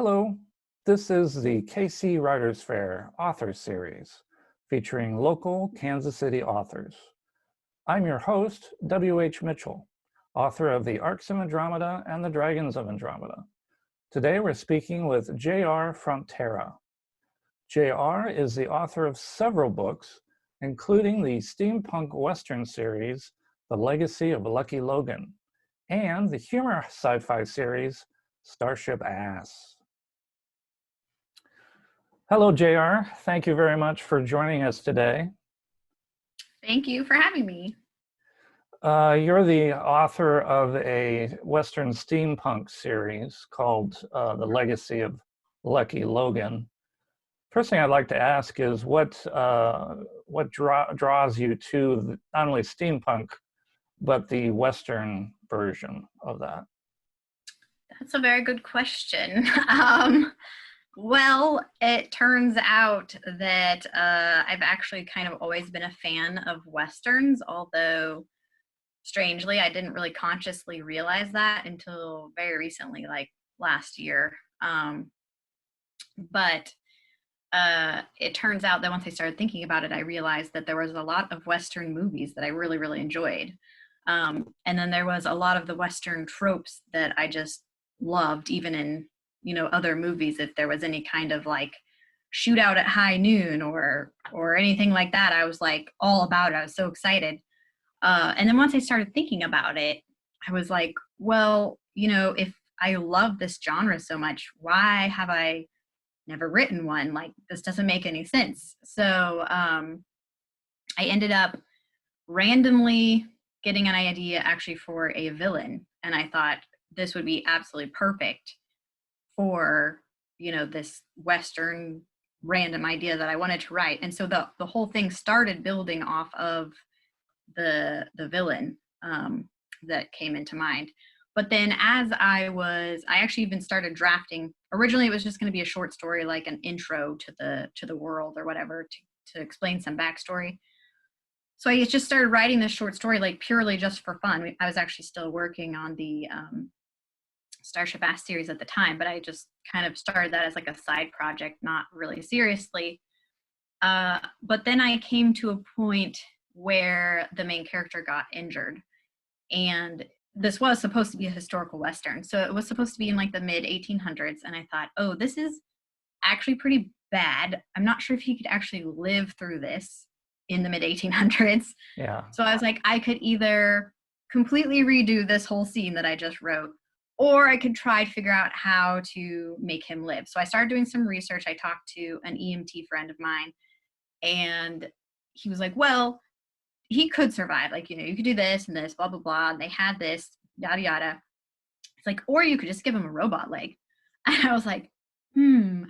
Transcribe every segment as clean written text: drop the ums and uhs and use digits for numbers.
Hello, this is the KC Writers Fair Author Series, featuring local Kansas City authors. I'm your host, W.H. Mitchell, author of The Arcs of Andromeda and The Dragons of Andromeda. Today we're speaking with J.R. Frontera. J.R. is the author of several books, including the steampunk Western series, The Legacy of Lucky Logan, and the humor sci-fi series, Starship Ass. Hello, JR. Thank you very much for joining us today. Thank you for having me. You're the author of a Western steampunk series called The Legacy of Lucky Logan. First thing I'd like to ask is what draws you to not only steampunk, but the Western version of that? That's a very good question. Well, it turns out that I've actually kind of always been a fan of Westerns, although strangely, I didn't really consciously realize that until very recently, like last year. But it turns out that once I started thinking about it, I realized that there was a lot of Western movies that I really, really enjoyed. And then there was a lot of the Western tropes that I just loved, even in other movies. If there was any kind of like shootout at high noon or anything like that, I was like all about it. I was so excited. And then once I started thinking about it, I was like, well, if I love this genre so much, why have I never written one? Like, this doesn't make any sense. So I ended up randomly getting an idea actually for a villain. And I thought this would be absolutely perfect for, this Western random idea that I wanted to write. And so the whole thing started building off of the villain that came into mind. But then as I actually even started drafting. Originally, it was just going to be a short story, like an intro to the world or whatever, to explain some backstory. So I just started writing this short story, like purely just for fun. I was actually still working on the Starship Ass series at the time, but I just kind of started that as like a side project, not really seriously. But then I came to a point where the main character got injured, and this was supposed to be a historical Western. So it was supposed to be in like the mid 1800s. And I thought, oh, this is actually pretty bad. I'm not sure if he could actually live through this in the mid 1800s. Yeah. So I was like, I could either completely redo this whole scene that I just wrote, or I could try to figure out how to make him live. So I started doing some research. I talked to an EMT friend of mine, and he was like, well, he could survive. Like, you could do this and this, blah, blah, blah. And they had this, yada, yada. It's like, or you could just give him a robot leg. And I was like,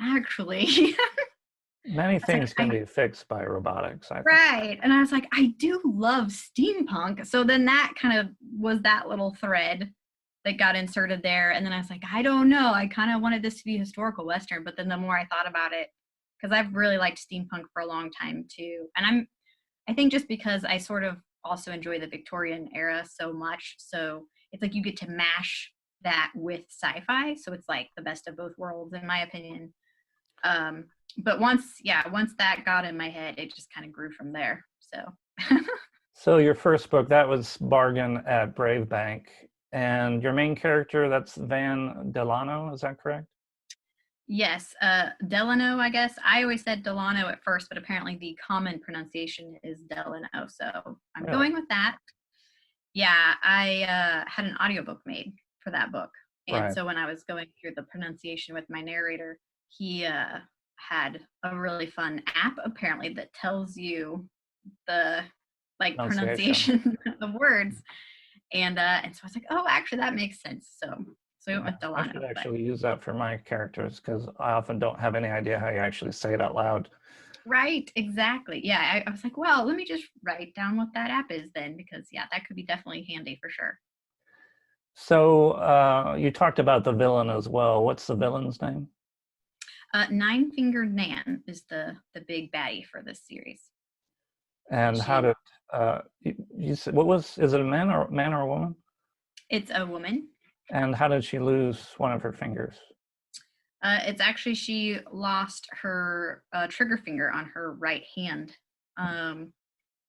actually. Many things can be fixed by robotics, I think. Right. And I was like, I do love steampunk. So then that kind of was that little thread that got inserted there. And then I was like, I don't know. I kind of wanted this to be historical Western. But then the more I thought about it, because I've really liked steampunk for a long time too. And I think just because I sort of also enjoy the Victorian era so much. So it's like you get to mash that with sci-fi. So it's like the best of both worlds, in my opinion. But once that got in my head, it just kind of grew from there. So. So your first book, that was Bargain at Brave Bank. And your main character, that's Van Delano, is that correct? Yes, Delano, I guess. I always said Delano at first, but apparently the common pronunciation is Delano. So I'm going with that. Yeah, I had an audiobook made for that book. And so when I was going through the pronunciation with my narrator, he had a really fun app apparently that tells you the pronunciation of words. And so I was like, oh, actually that makes sense. So we went with Delano. I should actually use that for my characters because I often don't have any idea how you actually say it out loud. Right, exactly. Yeah, I was like, well, let me just write down what that app is then, because yeah, that could be definitely handy for sure. So you talked about the villain as well. What's the villain's name? Nine-Fingered Nan is the big baddie for this series. And how did you said, is it a man or a woman? It's a woman. And how did she lose one of her fingers? It's actually she lost her trigger finger on her right hand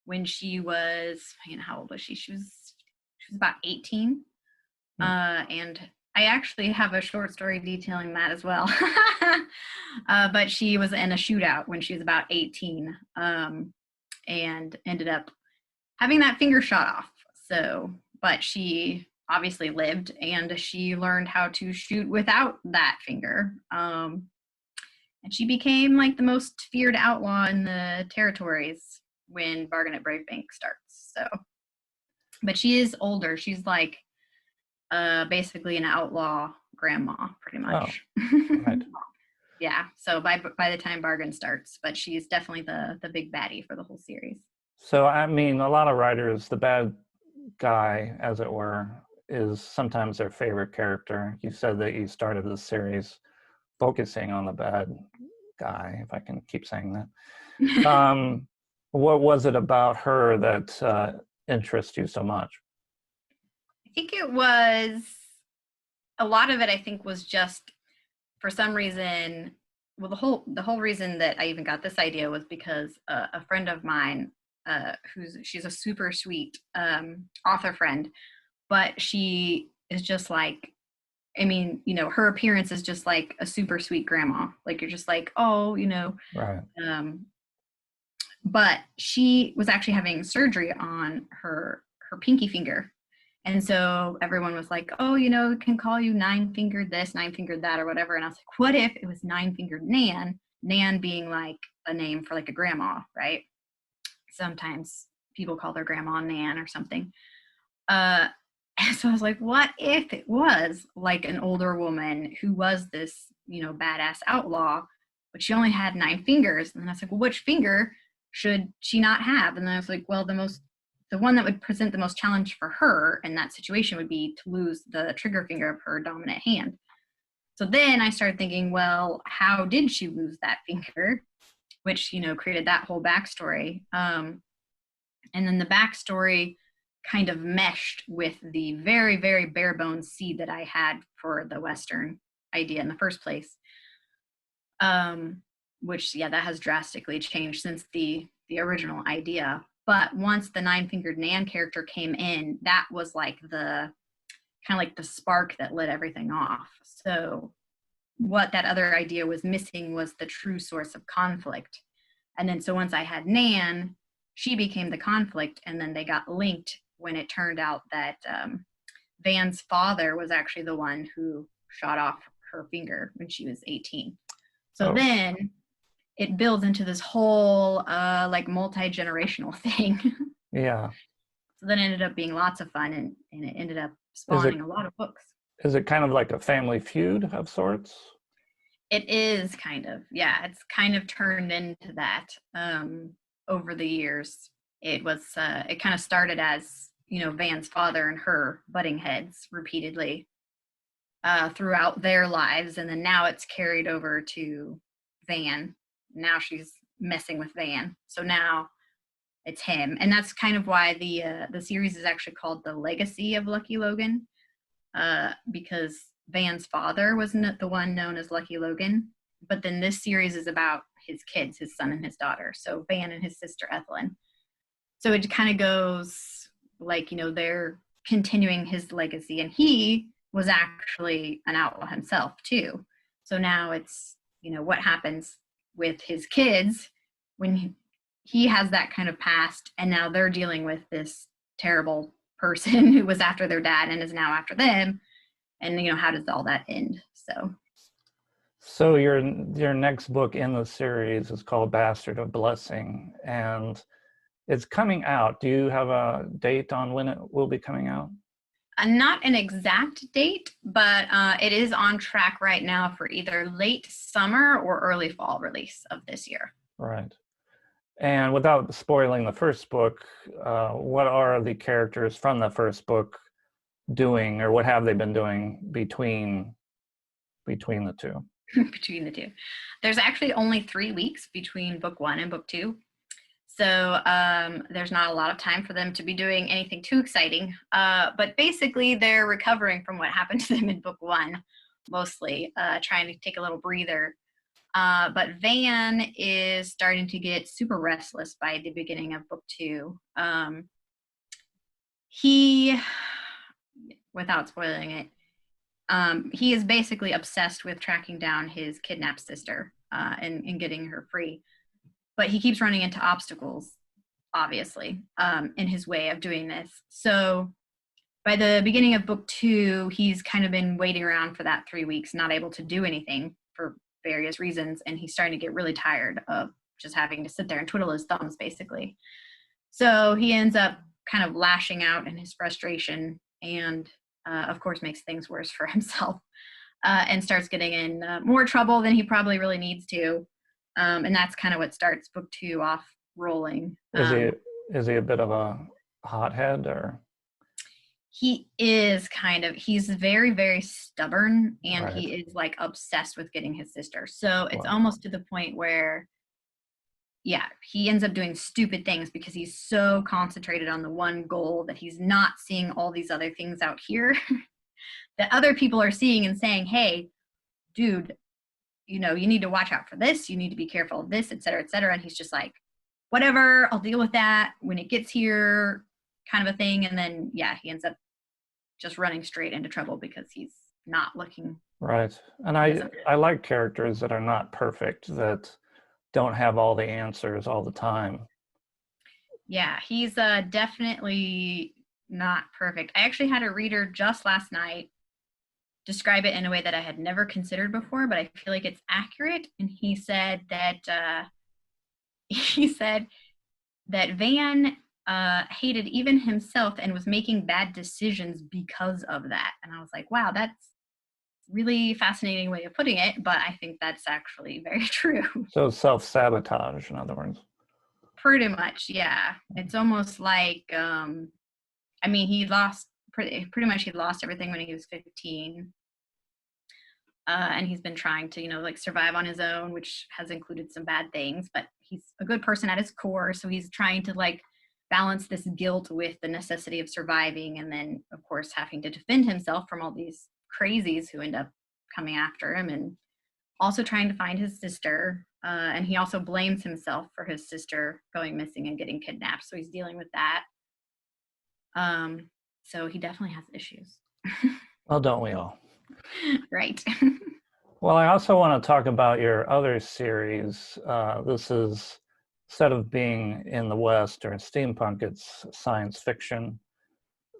when she was, how old was she? She was about 18. And I actually have a short story detailing that as well. But she was in a shootout when she was about 18 and ended up having that finger shot off. So, but she obviously lived and she learned how to shoot without that finger. And she became like the most feared outlaw in the territories when Bargain at Brave Bank starts. So, but she is older. She's like basically an outlaw grandma, pretty much. Oh, right. Yeah. So by the time Bargain starts, but she's definitely the big baddie for the whole series. So, I mean, a lot of writers, the bad guy, as it were, is sometimes their favorite character. You said that you started the series focusing on the bad guy, if I can keep saying that. What was it about her that interests you so much? I think it was a lot of it. I think was just for some reason. Well, the whole reason that I even got this idea was because a friend of mine, she's a super sweet author friend, but she is just like, I mean, her appearance is just like a super sweet grandma. Like you're just like, oh, Right. but she was actually having surgery on her pinky finger. And so everyone was like, oh, can call you nine fingered this, nine fingered that, or whatever. And I was like, what if it was nine fingered Nan? Nan being like a name for like a grandma, right? Sometimes people call their grandma Nan or something. And so I was like, what if it was like an older woman who was this, badass outlaw, but she only had nine fingers? And then I was like, well, which finger should she not have? And then I was like, well, the one that would present the most challenge for her in that situation would be to lose the trigger finger of her dominant hand. So then I started thinking, well, how did she lose that finger? Which, created that whole backstory. And then the backstory kind of meshed with the very, very bare bones seed that I had for the Western idea in the first place. Which, yeah, that has drastically changed since the original idea. But once the nine-fingered Nan character came in, that was like the kind of like the spark that lit everything off. So what that other idea was missing was the true source of conflict. And then so once I had Nan, she became the conflict, and then they got linked when it turned out that Van's father was actually the one who shot off her finger when she was 18. So then it builds into this whole like multi-generational thing. Yeah. So then it ended up being lots of fun, and it ended up spawning a lot of books. Is it kind of like a family feud of sorts? It is kind of, yeah, it's kind of turned into that over the years. It kind of started as, Van's father and her butting heads repeatedly throughout their lives. And then now it's carried over to Van. Now she's messing with Van. So now it's him. And that's kind of why the series is actually called The Legacy of Lucky Logan, because Van's father wasn't the one known as Lucky Logan. But then this series is about his kids, his son and his daughter. So Van and his sister Ethelyn. So it kind of goes like, they're continuing his legacy. And he was actually an outlaw himself too. So now it's, what happens with his kids when he has that kind of past, and now they're dealing with this terrible person who was after their dad and is now after them. And, how does all that end? So your next book in the series is called Bastard of Blessing, and it's coming out. Do you have a date on when it will be coming out? Not an exact date, but it is on track right now for either late summer or early fall release of this year. Right. And without spoiling the first book, what are the characters from the first book doing, or what have they been doing between the two? Between the two. There's actually only 3 weeks between book 1 and book 2. So there's not a lot of time for them to be doing anything too exciting. But basically, they're recovering from what happened to them in book 1. mostly, trying to take a little breather. But Van is starting to get super restless by the beginning of book 2. He, without spoiling it, he is basically obsessed with tracking down his kidnapped sister and getting her free. But he keeps running into obstacles, obviously, in his way of doing this. So by the beginning of book 2, he's kind of been waiting around for that 3 weeks, not able to do anything for various reasons. And he's starting to get really tired of just having to sit there and twiddle his thumbs, basically. So he ends up kind of lashing out in his frustration and, of course, makes things worse for himself and starts getting in more trouble than he probably really needs to. And that's kind of what starts book 2 off rolling. Is he a bit of a hothead, or? He is kind of, he's very, very stubborn, and Right. he is like obsessed with getting his sister. So it's Wow. almost to the point where, yeah, he ends up doing stupid things because he's so concentrated on the one goal that he's not seeing all these other things out here that other people are seeing and saying, hey, dude, you know, you need to watch out for this. You need to be careful of this, et cetera, et cetera. And he's just like, whatever, I'll deal with that when it gets here, kind of a thing. And then, yeah, he ends up just running straight into trouble because he's not looking. Right. And I like characters that are not perfect, that don't have all the answers all the time. Yeah, he's definitely not perfect. I actually had a reader just last night describe it in a way that I had never considered before, but I feel like it's accurate. And he said that Van hated even himself and was making bad decisions because of that. And I was like, wow, that's really fascinating way of putting it, but I think that's actually very true. So self-sabotage, in other words. Pretty much, yeah. It's almost like, I mean, he lost pretty much. He lost everything when he was 15, and he's been trying to, you know, like survive on his own, which has included some bad things. But he's a good person at his core, so he's trying to like balance this guilt with the necessity of surviving, and then of course having to defend himself from all these crazies who end up coming after him, and also trying to find his sister. And he also blames himself for his sister going missing and getting kidnapped. So he's dealing with that. So he definitely has issues. Well, don't we all? Right. Well, I also want to talk about your other series. This is, instead of being in the West or steampunk, it's science fiction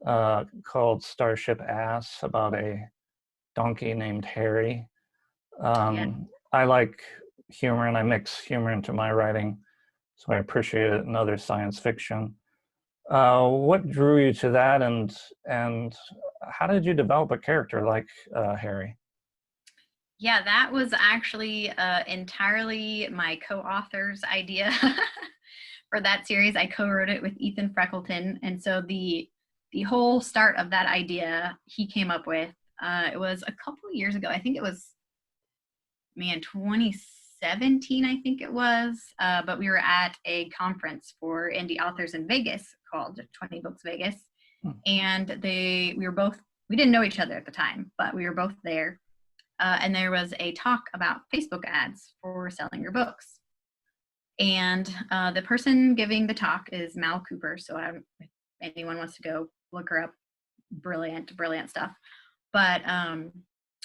called Starship Ass, about a donkey named Harry. Yeah. I like humor, and I mix humor into my writing, so I appreciate it in other science fiction. What drew you to that, and how did you develop a character like Harry? Yeah, that was actually entirely my co-author's idea for that series. I co-wrote it with Ethan Freckleton, and so the whole start of that idea he came up with. It was a couple of years ago. I think it was 2017, I think it was. But we were at a conference for indie authors in Vegas called 20 Books Vegas, and we didn't know each other at the time, but we were both there. And there was a talk about Facebook ads for selling your books. And the person giving the talk is Mal Cooper. So if anyone wants to go look her up, brilliant stuff. But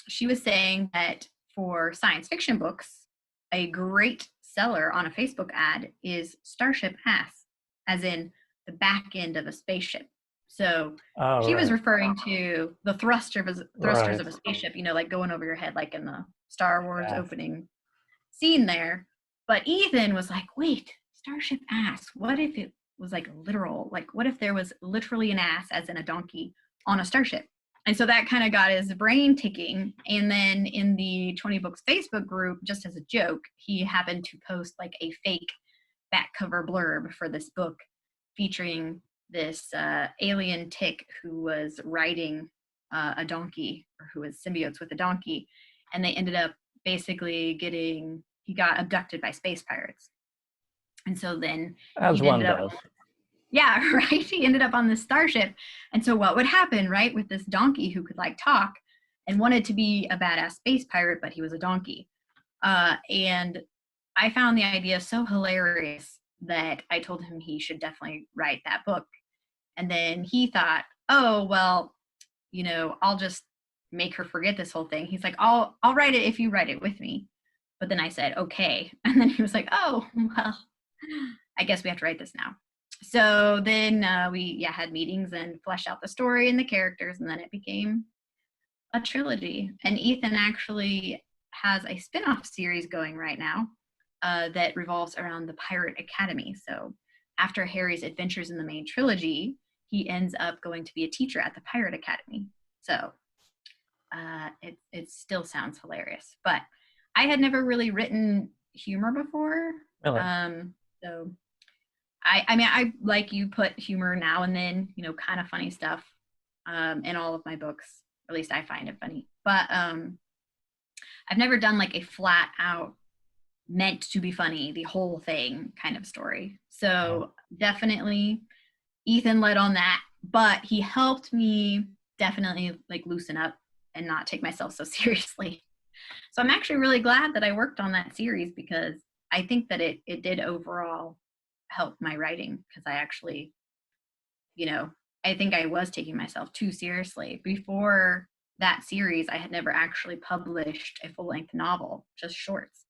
she was saying that for science fiction books, a great seller on a Facebook ad is Starship Ass, as in the back end of a spaceship. So she was referring to the thrusters of a spaceship, you know, like going over your head, like in the Star Wars opening scene there. But Ethan was like, wait, Starship Ass, what if it was like literal? Like, what if there was literally an ass, as in a donkey, on a starship? And so that kind of got his brain ticking. And then in the 20 Books Facebook group, just as a joke, he happened to post like a fake back cover blurb for this book featuring this alien tick who was riding a donkey, or who was symbiotes with a donkey. And they ended up basically he got abducted by space pirates. And so then as one does. Yeah, right. He ended up on this starship. And so what would happen, right, with this donkey who could like talk and wanted to be a badass space pirate, but he was a donkey. And I found the idea so hilarious that I told him he should definitely write that book. And then he thought, oh, well, I'll just make her forget this whole thing. He's like, I'll write it if you write it with me. But then I said, okay. And then he was like, oh, well, I guess we have to write this now. So then we had meetings and fleshed out the story and the characters, and then it became a trilogy. And Ethan actually has a spin-off series going right now that revolves around the Pirate Academy. So after Harry's adventures in the main trilogy, he ends up going to be a teacher at the Pirate Academy. So it still sounds hilarious. But I had never really written humor before. Really? So I mean, I like you put humor now and then, kind of funny stuff in all of my books. At least I find it funny. But I've never done like a flat out meant to be funny, the whole thing kind of story. So definitely Ethan led on that, but he helped me definitely like loosen up and not take myself so seriously. So I'm actually really glad that I worked on that series, because I think that it did overall help my writing, because I actually, I think I was taking myself too seriously. Before that series, I had never actually published a full-length novel, just shorts.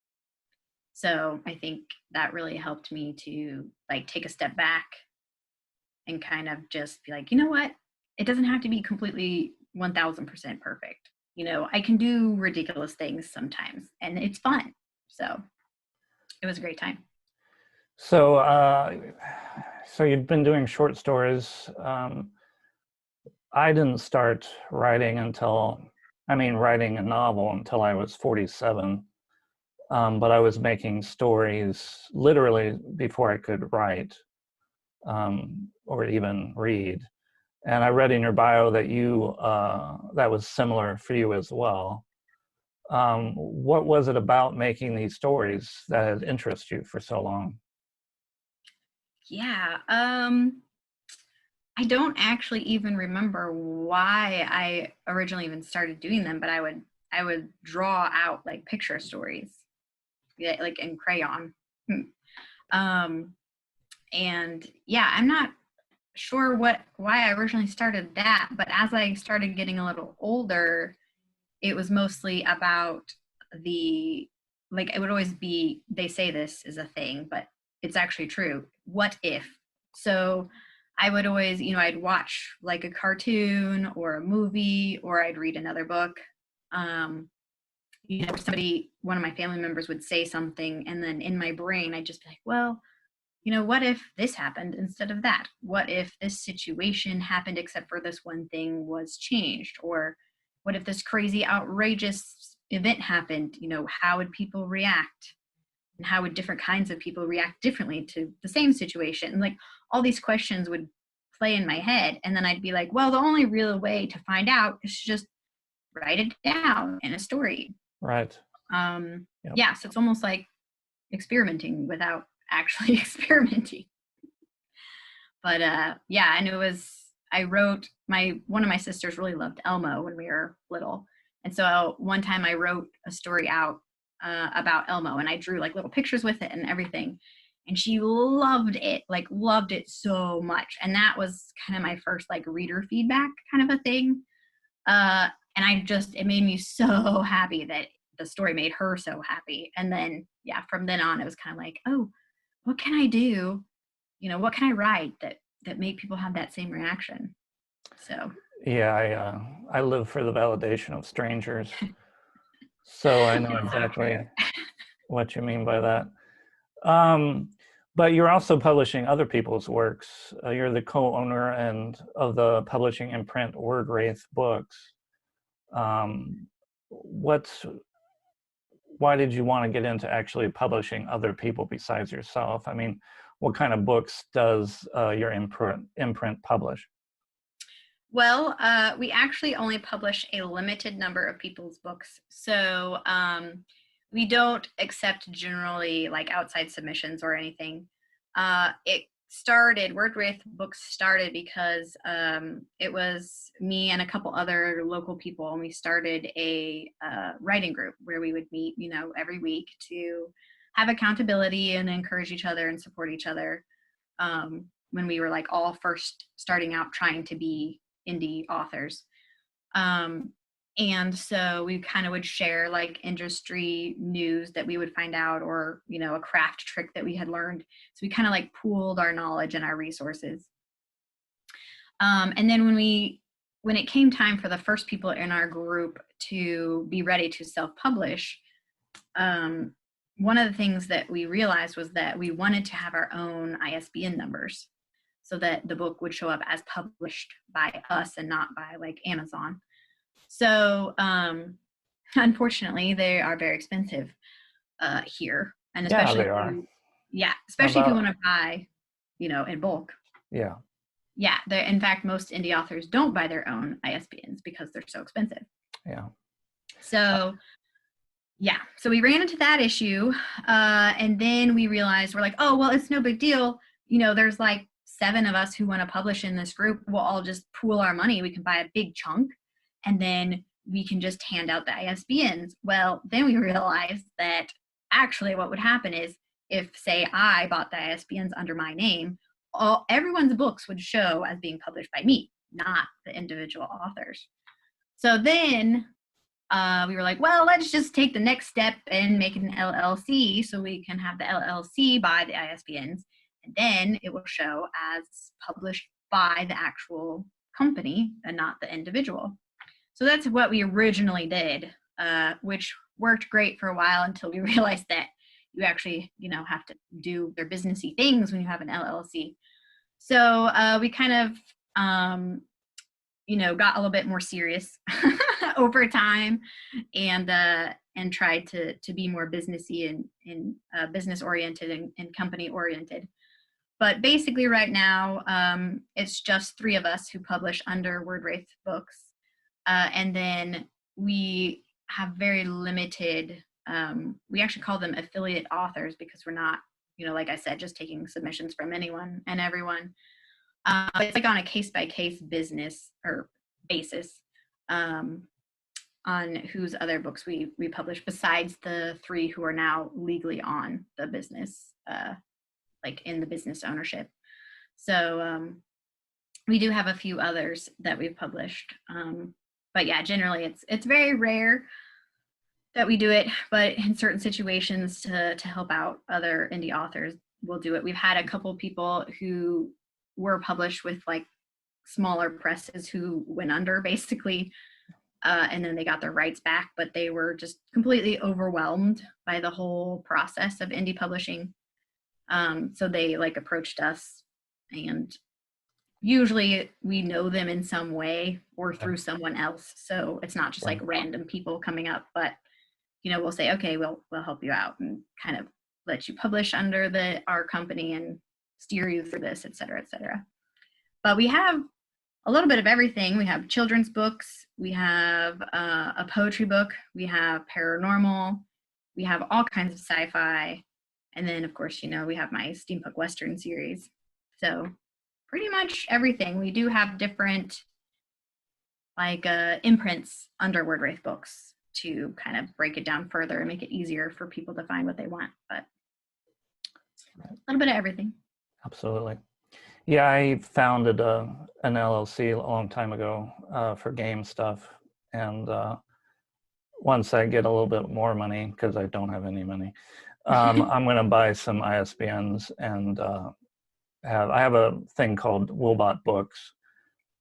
So I think that really helped me to like take a step back and kind of just be like, you know what? It doesn't have to be completely 1000% perfect. I can do ridiculous things sometimes, and it's fun. So it was a great time. So, so you've been doing short stories. I didn't start writing writing a novel until I was 47. But I was making stories literally before I could write or even read. And I read in your bio that that was similar for you as well. What was it about making these stories that had interested you for so long? Yeah. I don't actually even remember why I originally even started doing them, but I would draw out like picture stories, like in crayon. And yeah, I'm not sure why I originally started that, but as I started getting a little older, it was mostly about it would always be, they say this is a thing, but it's actually true. What if? So I would always, I'd watch like a cartoon or a movie, or I'd read another book. One of my family members would say something, and then in my brain, I'd just be like, well, what if this happened instead of that? What if this situation happened except for this one thing was changed? Or what if this crazy, outrageous event happened? How would people react? And how would different kinds of people react differently to the same situation? And like all these questions would play in my head. And then I'd be like, well, the only real way to find out is to just write it down in a story. Right. Yep. Yeah, so it's almost like experimenting without actually experimenting. But yeah, and I wrote, one of my sisters really loved Elmo when we were little. And so one time I wrote a story out about Elmo, and I drew like little pictures with it and everything. And she loved it so much. And that was kind of my first like reader feedback kind of a thing. And it made me so happy that the story made her so happy. And then, yeah, from then on, it was kind of like, oh, what can I do? What can I write that make people have that same reaction? So yeah, I live for the validation of strangers, so I know exactly what you mean by that. But you're also publishing other people's works. You're the co-owner of the publishing imprint Word Wraith Books. Why did you want to get into actually publishing other people besides yourself? I mean, what kind of books does your imprint publish? Well, we actually only publish a limited number of people's books. So we don't accept generally like outside submissions or anything. Word with Books started because it was me and a couple other local people, and we started a writing group where we would meet, every week to have accountability and encourage each other and support each other when we were like all first starting out trying to be indie authors. And so we kind of would share like industry news that we would find out, or, a craft trick that we had learned. So we kind of like pooled our knowledge and our resources. And then when it came time for the first people in our group to be ready to self-publish, one of the things that we realized was that we wanted to have our own ISBN numbers so that the book would show up as published by us and not by like Amazon. So unfortunately, they are very expensive here, and especially especially if you want to buy, in bulk. Yeah. Yeah. In fact, most indie authors don't buy their own ISBNs because they're so expensive. Yeah. So so we ran into that issue, and then we realized we're like, oh well, it's no big deal. There's like 7 of us who want to publish in this group. We'll all just pool our money. We can buy a big chunk, and then we can just hand out the ISBNs. Well, then we realized that actually what would happen is if, say, I bought the ISBNs under my name, everyone's books would show as being published by me, not the individual authors. So then we were like, well, let's just take the next step and make an LLC so we can have the LLC buy the ISBNs, and then it will show as published by the actual company and not the individual. So that's what we originally did, which worked great for a while until we realized that you actually, have to do their businessy things when you have an LLC. So we kind of, got a little bit more serious over time, and tried to be more businessy and business oriented and company oriented. But basically, right now, it's just 3 of us who publish under Word with Books. And then we have very limited, we actually call them affiliate authors because we're not, like I said, just taking submissions from anyone and everyone. It's like on a case-by-case business or basis on whose other books we publish, besides the 3 who are now legally on the business, like in the business ownership. So we do have a few others that we've published. But yeah, generally it's very rare that we do it, but in certain situations to help out other indie authors, we'll do it. We've had a couple people who were published with like smaller presses who went under basically, and then they got their rights back, but they were just completely overwhelmed by the whole process of indie publishing. So they like approached us, and usually we know them in some way or through someone else. So it's not just like random people coming up, but we'll say, okay, we'll help you out and kind of let you publish under our company and steer you through this, et cetera, et cetera. But we have a little bit of everything. We have children's books, we have a poetry book, we have paranormal, we have all kinds of sci-fi, and then of course, we have my steampunk western series. So pretty much everything. We do have different like imprints under Word with Books to kind of break it down further and make it easier for people to find what they want, but a little bit of everything. Absolutely. Yeah, I founded an LLC a long time ago for game stuff, and once I get a little bit more money, because I don't have any money, I'm going to buy some ISBNs, and I have a thing called Wilbot Books,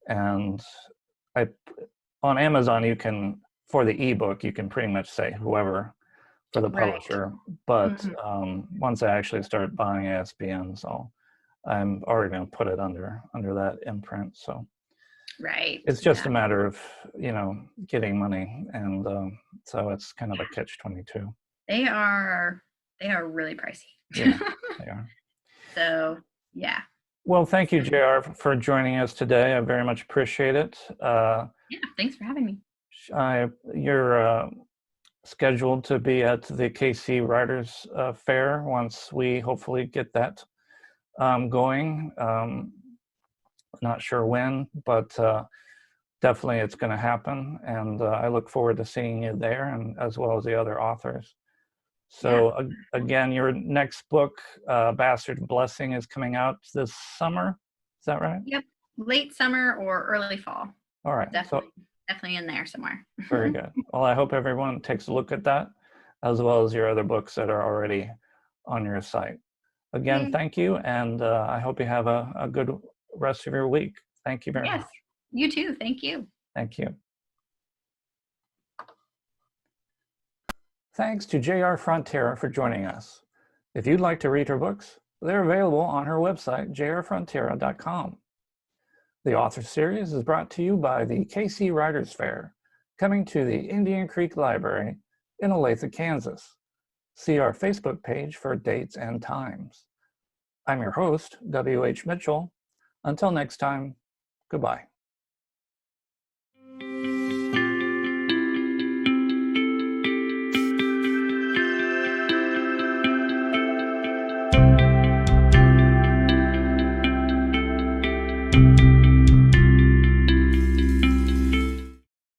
and on Amazon you can, for the ebook, you can pretty much say whoever for the publisher, but once I actually start buying ISBNs, I'm already going to put it under that imprint. So it's just a matter of getting money, and so it's kind of a catch-22. They are really pricey. Yeah, they are. So yeah. Well, thank you, JR, for joining us today. I very much appreciate it. Yeah, thanks for having me. You're scheduled to be at the KC Writers Fair once we hopefully get that going. Not sure when, but definitely it's going to happen. And I look forward to seeing you there, and as well as the other authors. So again, your next book, Bastard Blessing, is coming out this summer. Is that right? Yep. Late summer or early fall. All right. Definitely in there somewhere. Very good. Well, I hope everyone takes a look at that, as well as your other books that are already on your site. Again, thank you, and I hope you have a good rest of your week. Thank you very much. You too. Thank you. Thank you. Thanks to J.R. Frontera for joining us. If you'd like to read her books, they're available on her website, jrfrontera.com. The author series is brought to you by the KC Writers Fair, coming to the Indian Creek Library in Olathe, Kansas. See our Facebook page for dates and times. I'm your host, W.H. Mitchell. Until next time, goodbye.